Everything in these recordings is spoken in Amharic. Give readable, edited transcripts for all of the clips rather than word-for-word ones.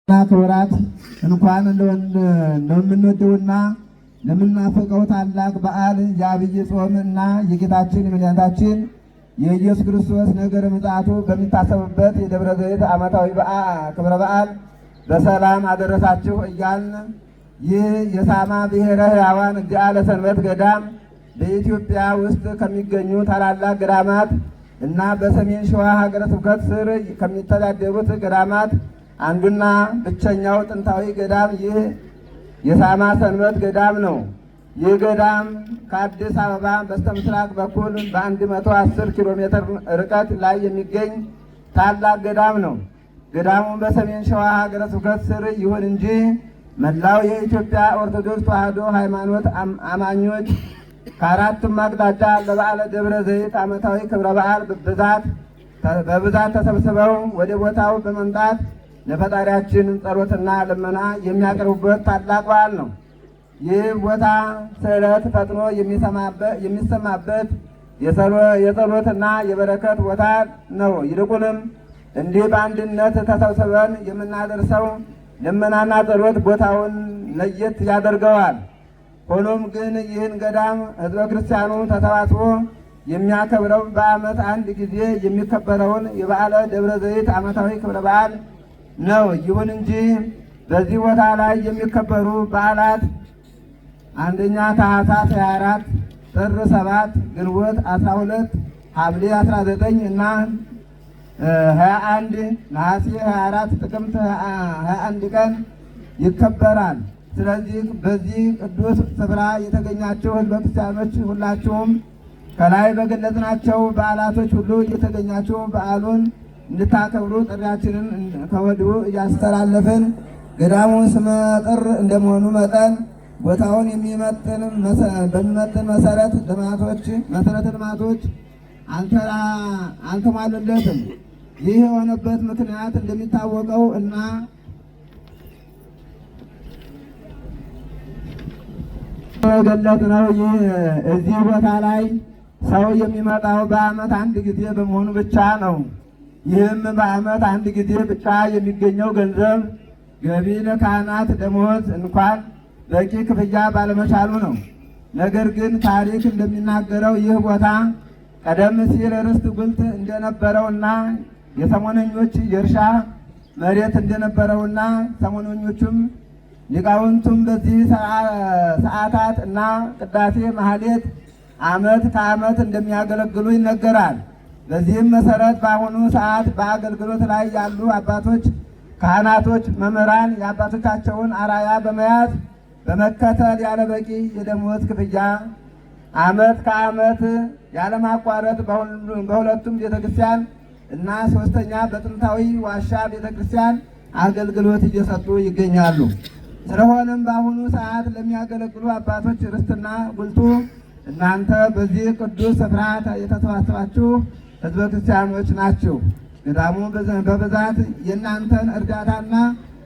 ክብራት እንኳን ለምንወደውና ለምናፈቀው ታላቅ በዓል የዐቢይ ጾም እና የጌታችን የመድኃኒታችን የኢየሱስ ክርስቶስ ነገረ ምጽአቱ በሚታሰብበት የደብረ ዘይት ዓመታዊ ክብረ በዓል በሰላም አደረሳችሁ እያልን ይህ የሳማ ብሔረ ሕያዋን እግዚአ ለሰንበት ገዳም በኢትዮጵያ ውስጥ ከሚገኙ ታላላቅ ገዳማት እና በሰሜን ሸዋ ሀገረ ስብከት ስር ከሚተዳደሩት ገዳማት አንዱና ብቸኛው ጥንታዊ ገዳም ይህ የሳማ ሰንበት ገዳም ነው። ይህ ገዳም ከአዲስ አበባ በስተምስራቅ በኩል በ110 ኪሎ ሜትር ርቀት ላይ የሚገኝ ታላቅ ገዳም ነው። ገዳሙ በሰሜን ሸዋ ሀገረ ስብከት ስር ይሁን እንጂ መላው የኢትዮጵያ ኦርቶዶክስ ተዋሕዶ ሃይማኖት አማኞች ከአራቱም አቅጣጫ ለበዓለ ደብረ ዘይት ዓመታዊ ክብረ በዓል በብዛት ተሰብስበው ወደ ቦታው በመምጣት ለፈጣሪያችን ጸሎትና ልመና የሚያቀርቡበት ታላቅ በዓል ነው። ይህ ቦታ ስዕለት ፈጥኖ የሚሰማበት የጸሎትና የበረከት ቦታ ነው። ይልቁንም እንዲህ በአንድነት ተሰብስበን የምናደርሰው ልመናና ጸሎት ቦታውን ለየት ያደርገዋል። ሆኖም ግን ይህን ገዳም ሕዝበ ክርስቲያኑ ተሰባስቦ የሚያከብረው በዓመት አንድ ጊዜ የሚከበረውን የበዓለ ደብረ ዘይት ዓመታዊ ክብረ በዓል ነው። ይሁን እንጂ በዚህ ቦታ ላይ የሚከበሩ በዓላት አንደኛ ታኅሳስ 24፣ ጥር 7፣ ግንቦት 12፣ ሐምሌ 19 እና 21፣ ነሐሴ 24፣ ጥቅምት 21 ቀን ይከበራል። ስለዚህ በዚህ ቅዱስ ስፍራ የተገኛችሁ ሕዝበ ክርስቲያኖች ሁላችሁም ከላይ በገለጽናቸው በዓላቶች ሁሉ የተገኛችሁ በዓሉን እንድታከብሩ ጥሪያችንን ከወዲሁ እያስተላለፍን ገዳሙ ስመ ጥር እንደመሆኑ መጠን ቦታውን በሚመጥን መሰረተ ልማቶች አልተሟሉለትም። ይህ የሆነበት ምክንያት እንደሚታወቀው እና ገለጥ ነው። እዚህ ቦታ ላይ ሰው የሚመጣው በዓመት አንድ ጊዜ በመሆኑ ብቻ ነው። ይህም በዓመት አንድ ጊዜ ብቻ የሚገኘው ገንዘብ ገቢ ለካህናት ደመወዝ እንኳን በቂ ክፍያ ባለመቻሉ ነው። ነገር ግን ታሪክ እንደሚናገረው ይህ ቦታ ቀደም ሲል ርስት ጉልት እንደነበረውና የሰሞነኞች የእርሻ መሬት እንደነበረውና ሰሞነኞቹም ሊቃውንቱም በዚህ ሰዓታት እና ቅዳሴ ማህሌት ዓመት ከዓመት እንደሚያገለግሉ ይነገራል። በዚህም መሰረት በአሁኑ ሰዓት በአገልግሎት ላይ ያሉ አባቶች፣ ካህናቶች፣ መምህራን የአባቶቻቸውን አራያ በመያዝ በመከተል ያለ በቂ የደመወዝ ክፍያ ዓመት ከዓመት ያለማቋረጥ በሁለቱም ቤተክርስቲያን እና ሶስተኛ በጥንታዊ ዋሻ ቤተክርስቲያን አገልግሎት እየሰጡ ይገኛሉ። ስለሆነም በአሁኑ ሰዓት ለሚያገለግሉ አባቶች ርስትና ጉልቱ እናንተ በዚህ ቅዱስ ስፍራ የተሰባሰባችሁ ሕዝበ ክርስቲያኖች ናችሁ። ገዳሙ በብዛት የእናንተን እርዳታና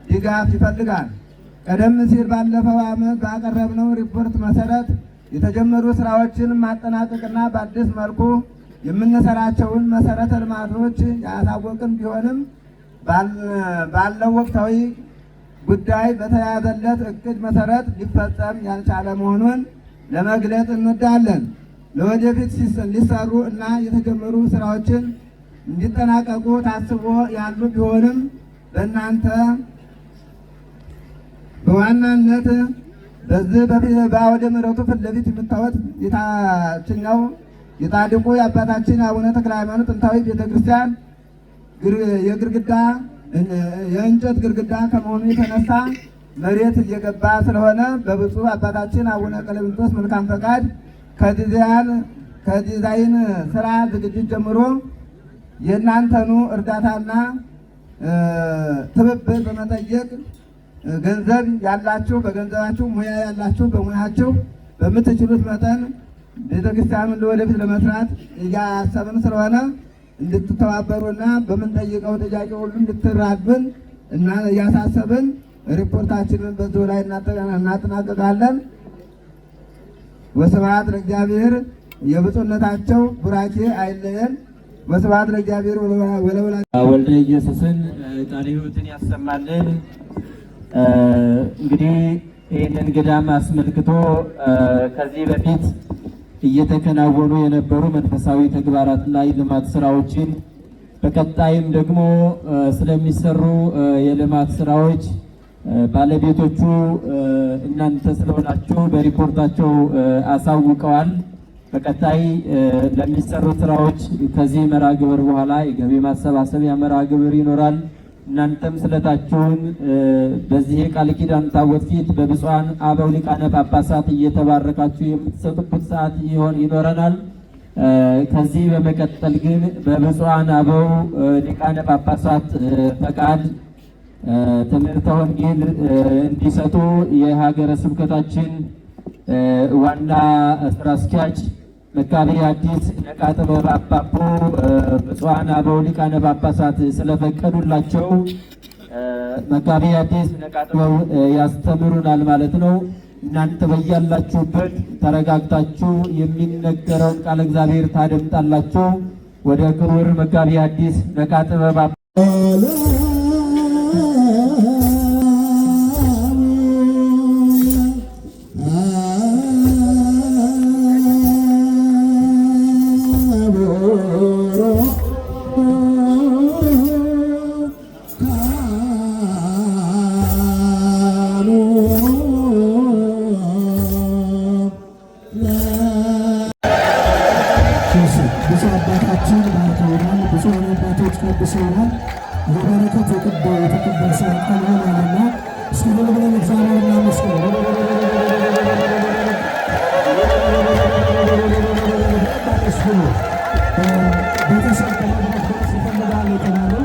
ድጋፍ ይፈልጋል። ቀደም ሲል ባለፈው ዓመት ባቀረብነው ሪፖርት መሰረት የተጀመሩ ስራዎችን ማጠናቀቅና በአዲስ መልኩ የምንሰራቸውን መሰረተ ልማቶች ያሳወቅን ቢሆንም ባለው ወቅታዊ ጉዳይ በተያዘለት እቅድ መሰረት ሊፈጸም ያልቻለ መሆኑን ለመግለጽ እንወዳለን። ለወደፊት ሊሰሩ እና የተጀመሩ ስራዎችን እንዲጠናቀቁ ታስቦ ያሉ ቢሆንም በእናንተ በዋናነት በዚህ በአውደ ምሕረቱ ፊት ለፊት የምታዩት የታችኛው የጻድቁ የአባታችን አቡነ ተክለ ሃይማኖት ጥንታዊ ቤተክርስቲያን የግድግዳ የእንጨት ግድግዳ ከመሆኑ የተነሳ መሬት እየገባ ስለሆነ በብፁዕ አባታችን አቡነ ቀለምንጦስ መልካም ፈቃድ ከዲዛይን ስራ ዝግጅት ጀምሮ የእናንተኑ እርዳታና ትብብር በመጠየቅ ገንዘብ ያላችሁ በገንዘባችሁ፣ ሙያ ያላችሁ በሙያችሁ በምትችሉት መጠን ቤተክርስቲያኑን ለወደፊት ለመስራት እያሰብን ስለሆነ እንድትተባበሩና በምንጠይቀው ጥያቄ ሁሉ እንድትራዱን እና እያሳሰብን ሪፖርታችንን በዚሁ ላይ እናጠናቀቃለን። ወስብሐት ለእግዚአብሔር። የብፁዕነታቸው ቡራኬ አይለየን። ወስብሐት ለእግዚአብሔር ወለወላዲቱ ወልደ ኢየሱስን ቃለ ሕይወትን ያሰማልን። እንግዲህ ይህንን ገዳም አስመልክቶ ከዚህ በፊት እየተከናወኑ የነበሩ መንፈሳዊ ተግባራትና የልማት ስራዎችን በቀጣይም ደግሞ ስለሚሰሩ የልማት ስራዎች ባለቤቶቹ እናንተ ስለሆናችሁ በሪፖርታቸው አሳውቀዋል። በቀጣይ ለሚሰሩ ስራዎች ከዚህ መርሃ ግብር በኋላ የገቢ ማሰባሰቢያ መርሃ ግብር ይኖራል። እናንተም ስለታችሁን በዚህ ቃል ኪዳን ታቦት ፊት በብፁዓን አበው ሊቃነ ጳጳሳት እየተባረካችሁ የምትሰጡበት ሰዓት ይኖረናል። ከዚህ በመቀጠል ግን በብፁዓን አበው ሊቃነ ጳጳሳት ፈቃድ ትምህርተ ወንጌል እንዲሰጡ የሀገረ ስብከታችን ዋና ስራ አስኪያጅ መጋቤ ሐዲስ ነቃ ጥበብ አባቦ ብፁዓን አበው ሊቃነ ጳጳሳት ስለፈቀዱላቸው መጋቤ ሐዲስ ነቃ ጥበብ ያስተምሩናል ማለት ነው። እናንተ በያላችሁበት ተረጋግታችሁ የሚነገረውን ቃለ እግዚአብሔር ታደምጣላችሁ። ወደ ክቡር መጋቤ ሐዲስ ነቃ ጥበብ ብፁዕ አባታችን ባርከውናል። ብፁዕ አባቶች ቀድሰውናል። በበረከት የተቀደሰ ቀን ሆኗልና እስኪ ብለን እግዚአብሔር እናመስግን። ቤተሰብ ይፈልጋል የተባለው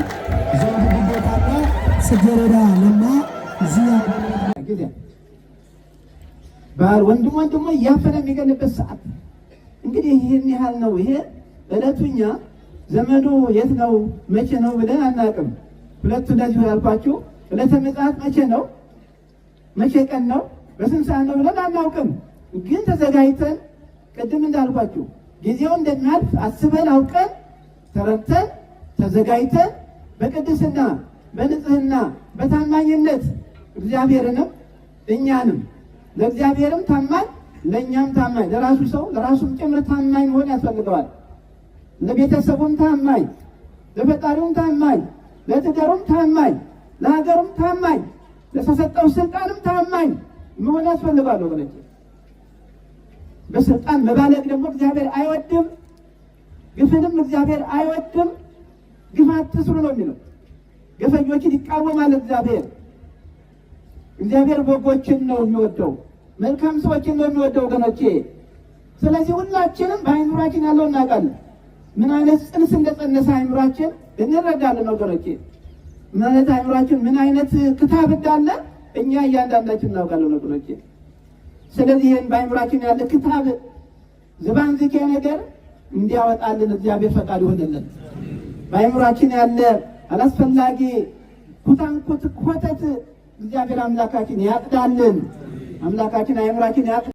ዘንድ ግቦታና ጽጌረዳ ለማ እዚህ ጊዜ ባል ወንድሞ እያፈነ የሚገልበት ሰዓት እንግዲህ ይህን ያህል ነው። ይሄ እለቱኛ ዘመኑ የት ነው መቼ ነው ብለን አናውቅም። ሁለቱ እንደዚሁ ያልኳችሁ ዕለተ ምጽአት መቼ ነው መቼ ቀን ነው በስንት ሰዓት ነው ብለን አናውቅም። ግን ተዘጋጅተን ቅድም እንዳልኳችሁ ጊዜው እንደሚያልፍ አስበን አውቀን ተረድተን ተዘጋጅተን በቅድስና በንጽህና በታማኝነት እግዚአብሔርንም እኛንም ለእግዚአብሔርም ታማኝ ለእኛም ታማኝ ለራሱ ሰው ለራሱም ጭምር ታማኝ መሆን ያስፈልገዋል። ለቤተሰቡም ታማኝ፣ ለፈጣሪውም ታማኝ፣ ለትዳሩም ታማኝ፣ ለሀገሩም ታማኝ፣ ለተሰጠው ስልጣንም ታማኝ መሆን ያስፈልገዋል ወገኖች። በስልጣን መባለግ ደግሞ እግዚአብሔር አይወድም። ግፍንም እግዚአብሔር አይወድም። ግፍ አትስሩ ነው የሚለው። ግፈኞችን ይቃወማል እግዚአብሔር። እግዚአብሔር በጎችን ነው የሚወደው፣ መልካም ሰዎችን ነው የሚወደው ወገኖቼ። ስለዚህ ሁላችንም በአይምሯችን ያለው እናውቃለን። ምን አይነት ጽንስ እንደጸነሰ አይምሯችን እንረዳለን ወገኖቼ። ምን አይነት አይምሯችን ምን አይነት ክታብ እንዳለ እኛ እያንዳንዳችን እናውቃለን ወገኖቼ። ስለዚህ ይህን በአይምሯችን ያለ ክታብ ዝባንዝኬ ነገር እንዲያወጣልን እግዚአብሔር ፈቃድ ይሆንልን። በአይምሯችን ያለ አላስፈላጊ ኩታንኩት ኮተት እግዚአብሔር አምላካችን ያጥዳልን። አምላካችን አይምሯችን